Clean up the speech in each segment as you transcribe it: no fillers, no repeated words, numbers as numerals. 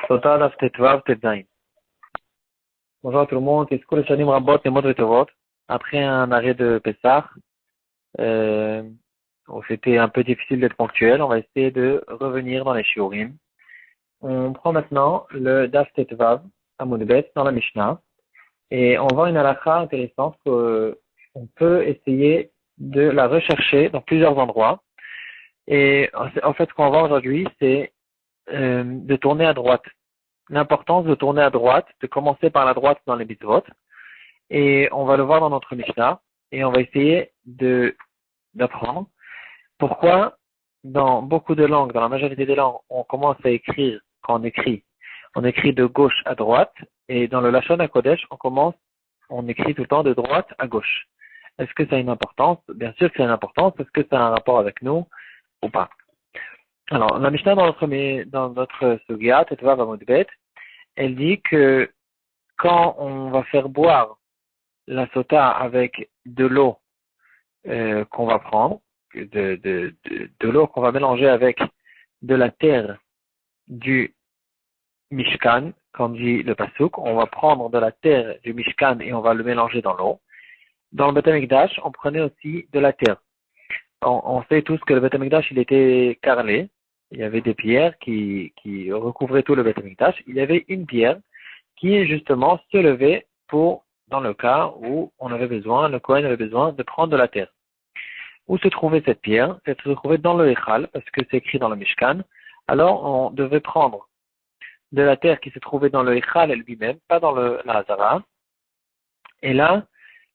Sota Daf Tetvav Tetzain. Bonjour à tout le monde. Escoule Shanim Rabot et Modretovot. Après un arrêt de Pessah, où c'était un peu difficile d'être ponctuel, on va essayer de revenir dans les shiurim. On prend maintenant le Daf Tetvav à Moudbet dans la Mishnah. Et on voit une halakha intéressante qu'on peut essayer de la rechercher dans plusieurs endroits. Et en fait, ce qu'on voit aujourd'hui, c'est de tourner à droite. L'importance de tourner à droite, de commencer par la droite dans les mitzvot. Et on va le voir dans notre Mishnah. Et on va essayer d'apprendre pourquoi dans beaucoup de langues, dans la majorité des langues, on commence à écrire, quand on écrit de gauche à droite. Et dans le Lashon HaKodesh, on écrit tout le temps de droite à gauche. Est-ce que ça a une importance? Bien sûr que ça a une importance. Est-ce que ça a un rapport avec nous ou pas? Alors, la Mishnah dans notre Sugya, Tetvav Amud Bet, elle dit que quand on va faire boire la sota avec de l'eau qu'on va prendre, de l'eau qu'on va mélanger avec de la terre du Mishkan, comme dit le Pasuk, on va prendre de la terre du Mishkan et on va le mélanger dans l'eau. Dans le Beth Amikdash, on prenait aussi de la terre. On sait tous que le Beth Amikdash, il était carrelé. Il y avait des pierres qui recouvraient tout le Beth Amikdash. Il y avait une pierre qui justement se levait dans le cas où le Kohen avait besoin de prendre de la terre. Où se trouvait cette pierre? Elle se trouvait dans le Echal, parce que c'est écrit dans le Mishkan. Alors, on devait prendre de la terre qui se trouvait dans le Echal lui-même, pas dans la Hazara. Et là,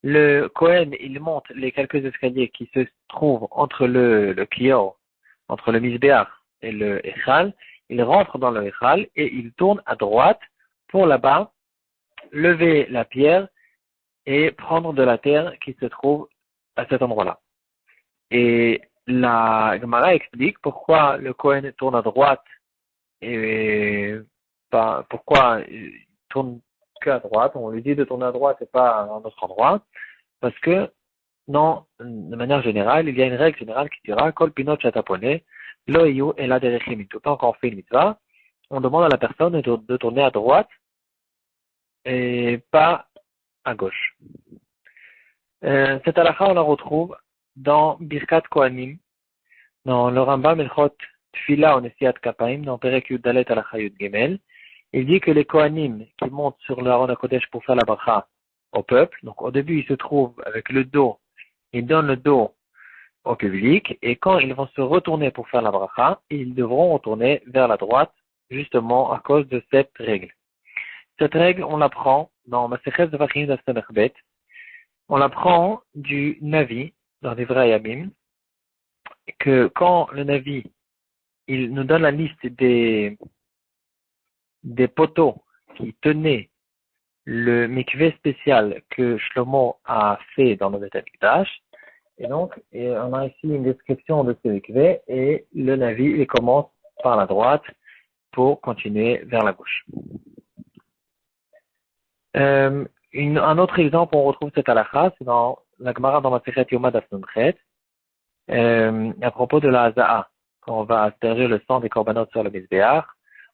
le Kohen, il monte les quelques escaliers qui se trouvent entre le Kior, entre le Mizbeach et le Echal. Il rentre dans le Echal et il tourne à droite pour là-bas lever la pierre et prendre de la terre qui se trouve à cet endroit-là. Et la Gemara explique pourquoi le Kohen tourne à droite et pourquoi il tourne qu'à droite. On lui dit de tourner à droite et pas à un autre endroit. Parce que, de manière générale, il y a une règle générale qui dira Kol pinot shatapone, lo iyu ela derechim. Tout le temps qu'on fait une mitzvah, on demande à la personne de tourner à droite et pas à gauche. Cette halakha, on la retrouve dans Birkat Kohanim, dans le Rambam Elchot Tfila Onesiat Kapaim, dans Perek Yud Dalet halakha Yud Gimel. Il dit que les Kohanim qui montent sur le Aron HaKodesh pour faire la bracha au peuple, donc au début ils se trouvent avec le dos, ils donnent le dos au public, et quand ils vont se retourner pour faire la bracha, ils devront retourner vers la droite, justement à cause de cette règle. Cette règle, on l'apprend dans Masechet Zvachim d'Asamech Bet. On l'apprend du Navi, dans les vrais Yamim, que quand le Navi, il nous donne la liste des poteaux qui tenaient le mikvé spécial que Shlomo a fait dans le Beth Amikdash. Et donc, on a ici une description de ce mikvé, et le Navi, il commence par la droite pour continuer vers la gauche. Un autre exemple, on retrouve cette halakha, c'est dans la Gemara dans Masechet Yoma Daf Nun-Chet, à propos de la Haza'a. Quand on va asperger le sang des korbanot sur le Mizbeach,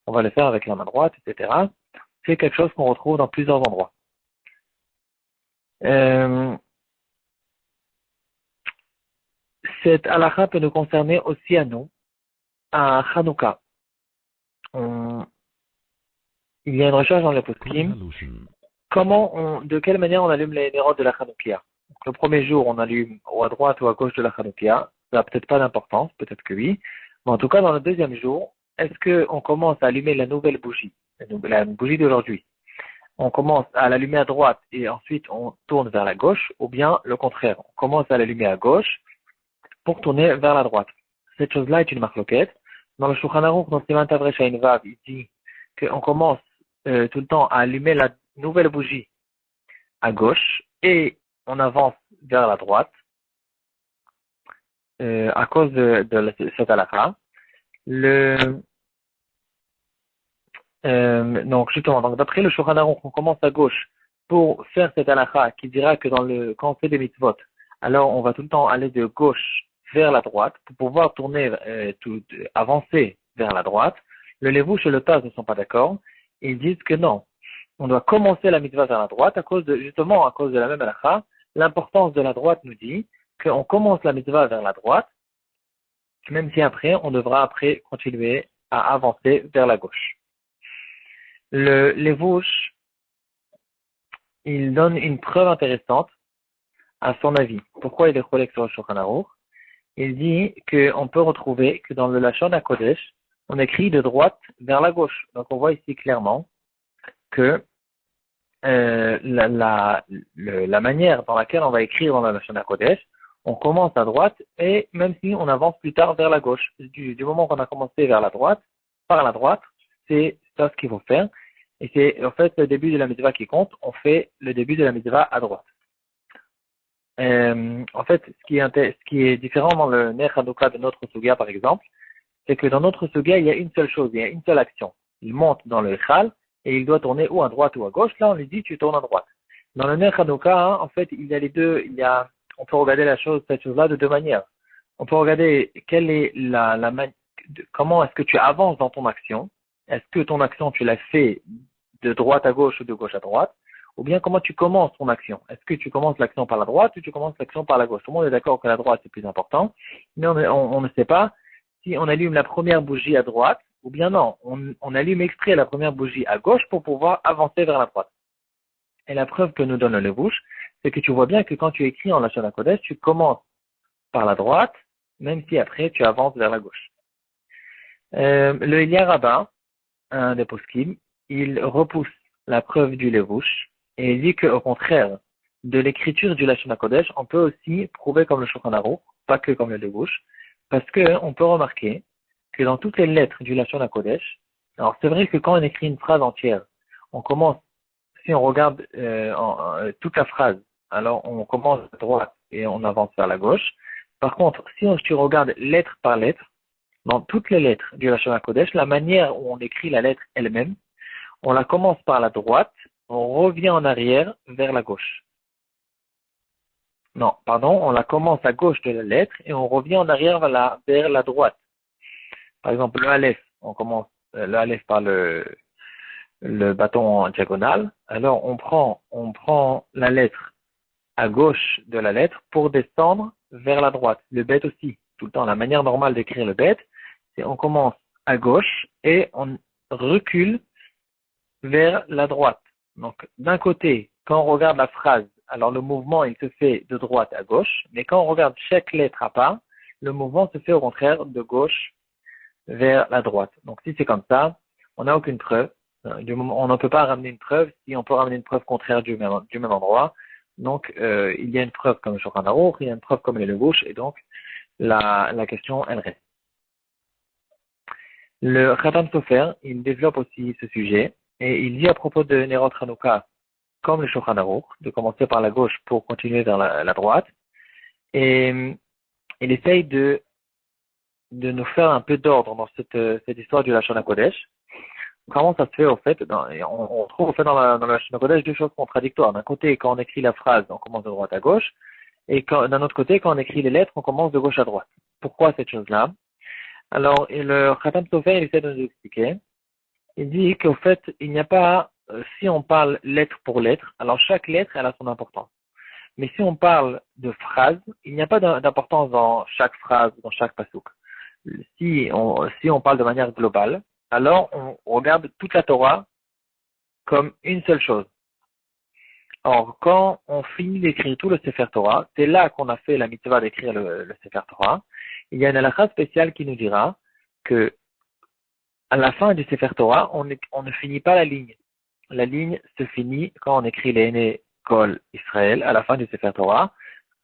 on va le faire avec la main droite, etc. C'est quelque chose qu'on retrouve dans plusieurs endroits. Cette halakha peut nous concerner aussi à nous, à Hanouka. Il y a une recherche dans les poskim. De quelle manière on allume les nérodes de la Hanoukia? Le premier jour, on allume ou à droite ou à gauche de la Hanoukia. Ça n'a peut-être pas d'importance, peut-être que oui. Mais en tout cas, dans le deuxième jour, est-ce qu'on commence à allumer la nouvelle bougie, la bougie d'aujourd'hui? On commence à l'allumer à droite et ensuite on tourne vers la gauche, ou bien le contraire, on commence à l'allumer à gauche pour tourner vers la droite. Cette chose-là est une marloquette. Dans le Shulchan Aruch, dans Siman Tav Resh Ayin Vav, il dit qu'on commence tout le temps à allumer la nouvelle bougie à gauche et on avance vers la droite à cause de cette halakha. Donc justement, d'après le Shulchan Aruch, on commence à gauche pour faire cette halakha qui dira que quand on fait des mitzvot, alors on va tout le temps aller de gauche vers la droite pour pouvoir tourner, avancer vers la droite. Le Levouche et le Taz ne sont pas d'accord. Ils disent que non. On doit commencer la mitzvah vers la droite justement à cause de la même halakha. L'importance de la droite nous dit qu'on commence la mitzvah vers la droite, même si après, on devra après continuer à avancer vers la gauche. Le Levouche, il donne une preuve intéressante à son avis. Pourquoi il est collègue sur le Shulchan Aruch? Il dit qu'on peut retrouver que dans le Lashon HaKodesh, on écrit de droite vers la gauche. Donc on voit ici clairement que la manière dans laquelle on va écrire dans le Lashon HaKodesh, on commence à droite et même si on avance plus tard vers la gauche. Du moment qu'on a commencé vers la droite, par la droite, c'est ça ce qu'il faut faire. Et c'est en fait le début de la mitzvah qui compte, on fait le début de la mitzvah à droite. En fait, ce qui est différent dans le Ner Hanouka de notre Suga, par exemple, c'est que dans notre Suga, il y a une seule chose, il y a une seule action. Il monte dans le Echal et il doit tourner ou à droite ou à gauche. Là, on lui dit, tu tournes à droite. Dans le Ner Hanouka, en fait, il y a les deux, on peut regarder cette chose-là de deux manières. On peut regarder quelle est comment est-ce que tu avances dans ton action. Est-ce que ton action, tu l'as fait de droite à gauche ou de gauche à droite? Ou bien comment tu commences ton action? Est-ce que tu commences l'action par la droite ou tu commences l'action par la gauche? Tout le monde est d'accord que la droite c'est plus important, mais on ne sait pas si on allume la première bougie à droite ou bien non. On allume exprès la première bougie à gauche pour pouvoir avancer vers la droite. Et la preuve que nous donne le Levouche, c'est que tu vois bien que quand tu écris en Lashon HaKodesh, tu commences par la droite, même si après tu avances vers la gauche. Le Elia Rabbah, un des poskim, il repousse la preuve du Levouche et il dit qu'au contraire de l'écriture du Lashon HaKodesh, on peut aussi prouver comme le Shulchan Aruch, pas que comme le Levouche, parce que on peut remarquer que dans toutes les lettres du Lashon HaKodesh, alors c'est vrai que quand on écrit une phrase entière, on commence, si on regarde toute la phrase, alors on commence à droite et on avance vers la gauche. Par contre, si tu regardes lettre par lettre, dans toutes les lettres du Lashon HaKodesh, la manière où on écrit la lettre elle-même, on la commence par la droite, on revient en arrière vers la gauche. Non, pardon, on la commence à gauche de la lettre et on revient en arrière vers la droite. Par exemple, le Aleph, on commence le Aleph par le bâton en diagonale. Alors on prend la lettre à gauche de la lettre pour descendre vers la droite. Le Bet aussi, tout le temps, la manière normale d'écrire le Bet, c'est on commence à gauche et on recule vers la droite. Donc, d'un côté, quand on regarde la phrase, alors le mouvement, il se fait de droite à gauche, mais quand on regarde chaque lettre à part, le mouvement se fait au contraire de gauche vers la droite. Donc, si c'est comme ça, on n'a aucune preuve. On ne peut pas ramener une preuve si on peut ramener une preuve contraire du même endroit. Donc, il y a une preuve comme le Shulchan Aruch, il y a une preuve comme le Levouche, et donc, la question, elle reste. Le Khatam Sofer, il développe aussi ce sujet, et il dit à propos de Nerot Hanouka, comme le Shulchan Aruch, de commencer par la gauche pour continuer vers la droite, et il essaye de nous faire un peu d'ordre dans cette histoire du Lashon HaKodesh. Comment ça se fait au fait, on trouve au fait dans le Lashon HaKodesh deux choses contradictoires. D'un côté, quand on écrit la phrase, on commence de droite à gauche, et d'un autre côté, quand on écrit les lettres, on commence de gauche à droite. Pourquoi cette chose-là? Alors, le Khatam Sofer, il essaie de nous expliquer. Il dit qu'au fait, il n'y a pas, si on parle lettre pour lettre, alors chaque lettre, elle a son importance. Mais si on parle de phrase, il n'y a pas d'importance dans chaque phrase, dans chaque pasouk. Si on parle de manière globale, alors on regarde toute la Torah comme une seule chose. Or, quand on finit d'écrire tout le Sefer Torah, c'est là qu'on a fait la mitzvah d'écrire le Sefer Torah. Il y a une halakha spéciale qui nous dira que à la fin du Sefer Torah, on ne finit pas la ligne. La ligne se finit quand on écrit les Kol Israël à la fin du Sefer Torah.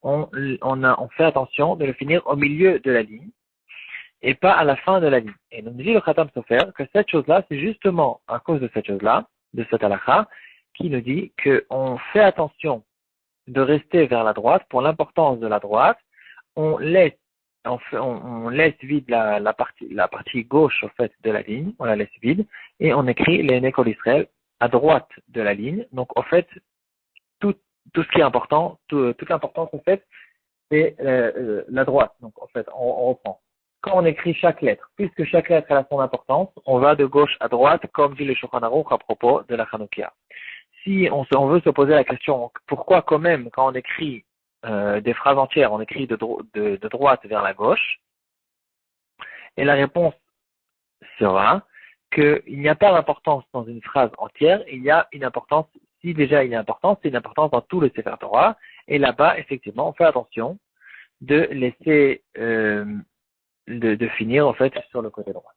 On fait attention de le finir au milieu de la ligne et pas à la fin de la ligne. Et nous dit le Khatam Sofer que cette chose-là, c'est justement à cause de cette chose-là, de cette halakha, qui nous dit qu'on fait attention de rester vers la droite pour l'importance de la droite. On laisse vide la partie gauche, au fait, de la ligne. On la laisse vide et on écrit les Nekol Israël à droite de la ligne. Donc, au fait, tout ce qui est important, toute l'importance, en fait, c'est la droite. Donc, en fait, on reprend. quand on écrit chaque lettre, puisque chaque lettre elle a son importance, on va de gauche à droite, comme dit le Shulchan Aruch à propos de la Chanukah. Si on veut se poser la question, pourquoi quand même, quand on écrit des phrases entières, on écrit de droite vers la gauche, et la réponse sera qu'il n'y a pas d'importance dans une phrase entière, il y a une importance, si déjà il y a une importance, c'est une importance dans tout le Sefer Torah, et là-bas, effectivement, on fait attention de laisser, de finir, en fait, sur le côté droit.